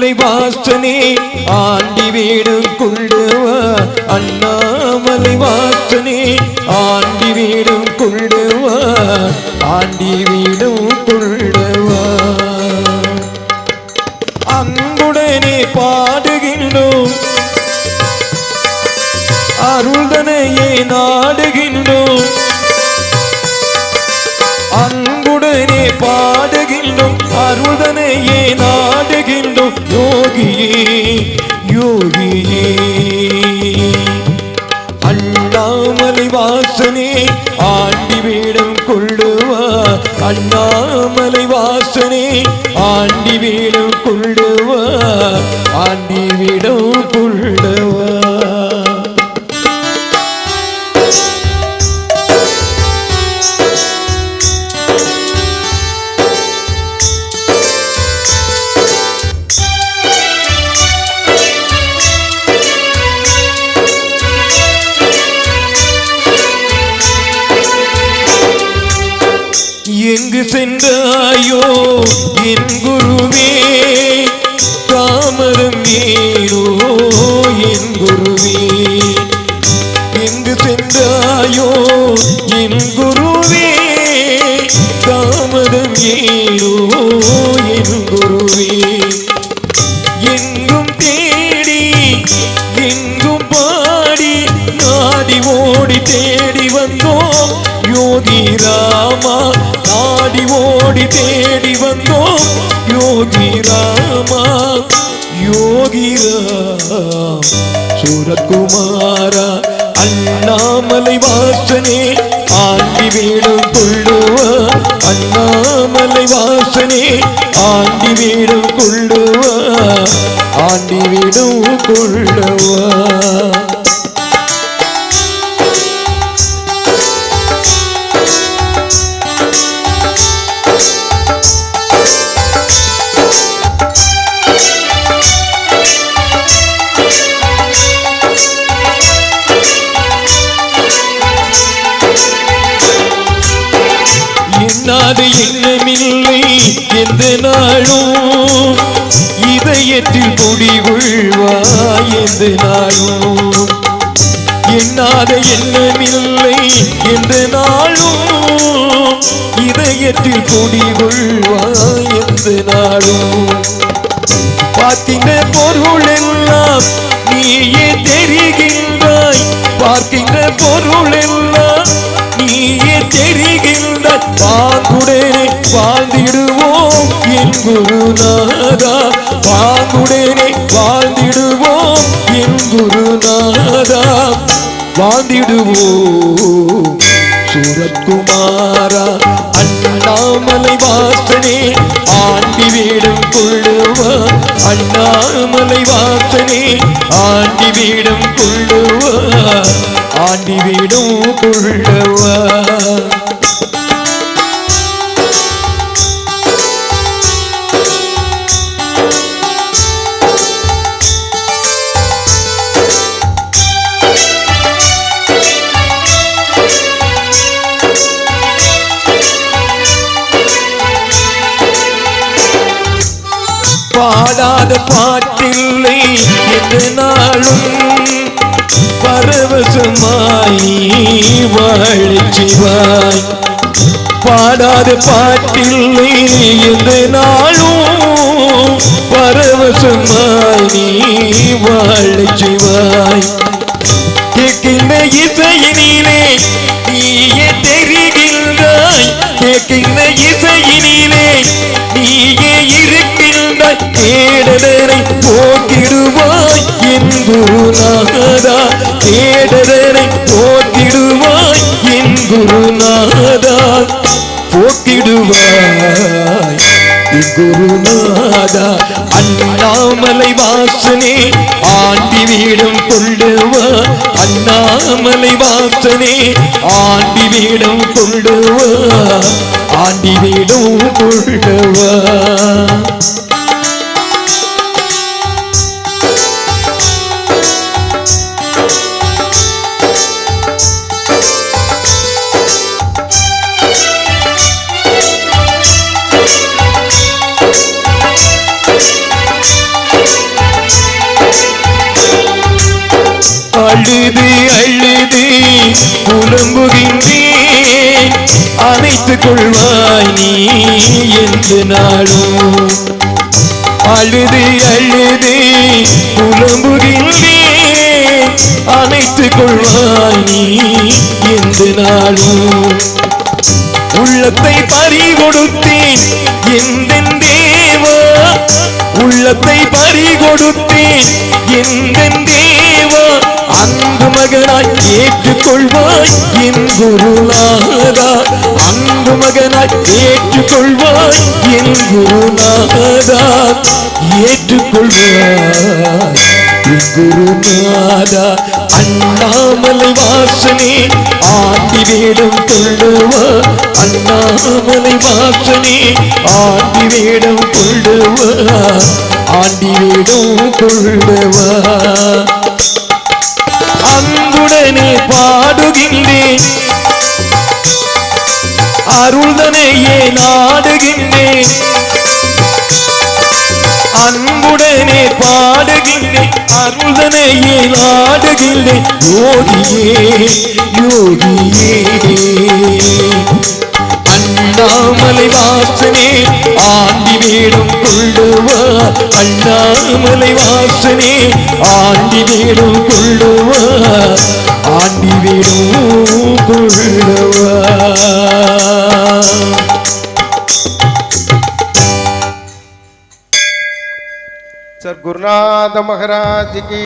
அண்ணாமலை வாசனே ஆண்டி வீடும் கொள்ளுவா அண்ணாமலை வாசனே ஆண்டி வீடும் கொள்ளுவா ஆண்டி வீடும் கொள்ளுவா அன்புடனே பாடுகின்றோம் அருள்தனையை நாடுகின்றோம் அன்புடனே பாடுகின்றோம் அருள்தனையை நாடுகின்றோம் யோகியே யோகியே அண்ணாமலை வாசனே ஆண்டி வீடும் கொள்ளுவா அண்ணாமலை வாசனே ஆண்டி வீடும் கொள்ளுவா ஆண்டி வீடும் கொள்ளுவா எங்கு சென்றாயோ என் குருவே தாமரம் ஏனோ என் குருவே எங்கு சென்றாயோ என் குருவே தாமரம் ஏனோ என் குருவே எங்கும் தேடி எங்கும் பாடி நாடி ஓடி தேடி வந்தோம் யோகி ராமா நாடி ஓடி தேடி வந்தோம் யோகி ராமா யோகி ராம் சூரகுமாரா அண்ணாமலை வாசனே ஆண்டி வீடும் கொள்ளுவா அண்ணாமலை வாசனே ஆண்டி வீடும் கொள்ளுவா ஆண்டி வீடும் கொள்ளுவா என்னாது எண்ணமில்லை எந்த நாளும் இதயத்தில் குடிகொள்வாய் எந்த நாளும் என்னாத எண்ணமில்லை எந்த நாளும் இதயத்தில் குடிகொள்வாய் எந்த நாளும் பார்க்கின்ற பொருள் எல்லாம் நீயே தெரிகின்றாய் பார்க்கின்ற பொருள் எல்லாம் நீயே தெரிகின்றாய் பாங்குடனே வாழ்ந்திடுவோம் என் குருநாதா பாங்குடனே வாழ்ந்திடுவோம் என் குருநாதா வாழ்ந்திடுவோம் சூரத்குமாரா அண்ணாமலை வாசனே ஆண்டி வீடும் கொள்ளுவா அண்ணாமலை வாசனே ஆண்டி வீடும் கொள்ளுவா ஆண்டி வீடும் கொள்ளுவா பாடாத பாட்டில்லை எந்த நாளும் பரவசமாய் வாழிச்சிவாய் பாடாத பாட்டில்லை எந்த நாளும் பரவசமாய் வாழிச்சிவாய் கேட்கின்ற இசையினிலே நீயே தெரிகின்றாய் கேட்கின்ற இசையினிலே நீயே இருக்கின்றாய் தேடதனை போக்கிடுவாய் என் குருநாதா தேடதனை போக்கிடுவாய் என் குருநாதா போக்கிடுவாய் என் குருநாதா அண்ணாமலை வாசனே ஆண்டி வீடும் கொள்ளுவா அண்ணாமலை வாசனே ஆண்டி வீடும் கொள்ளுவா ஆண்டி வீடும் கொள்ளுவா கொள்வாய் நீ என்று நாளும் அழுது அழுது புலம்புகின்றேன் அணைத்துக் கொள்வாய் நீ என்று நாளும் உள்ளத்தை பறி கொடுத்தேன் எந்தென் தேவா உள்ளத்தை பறி கொடுத்தேன் எந்தென் தேவா அன்பு மகனாய் ஏற்றுக்கொள்வாய் என் குருநாதா அன்பு மகனாய் ஏற்றுக்கொள்வாய் என் குருநாதா ஏற்றுக்கொள்வாய் என் குருநாதா அண்ணாமலை வாசனே ஆண்டி வேடம் கொள்ளுவா அண்ணாமலை வாசனே ஆண்டி வேடம் கொள்ளுவா ஆண்டி வேடம் கொள்ளுவா அன்புடனே பாடுகின்றேன் அருள்தனையே நாடுகின்றேன் அன்புடனே பாடுகின்றேன் அருள்தனையே நாடுகின்றேன் யோகியே யோகியே அண்ணாமலை வாசனே ஆண்டி வேடம் கொள்ளுவா அண்ணாமலை வாசனே ஆண்டி வேடம் கொள்ளுவா ஆண்டி வேடம் கொள்ளுவா सर गुरुनाथ महाराज की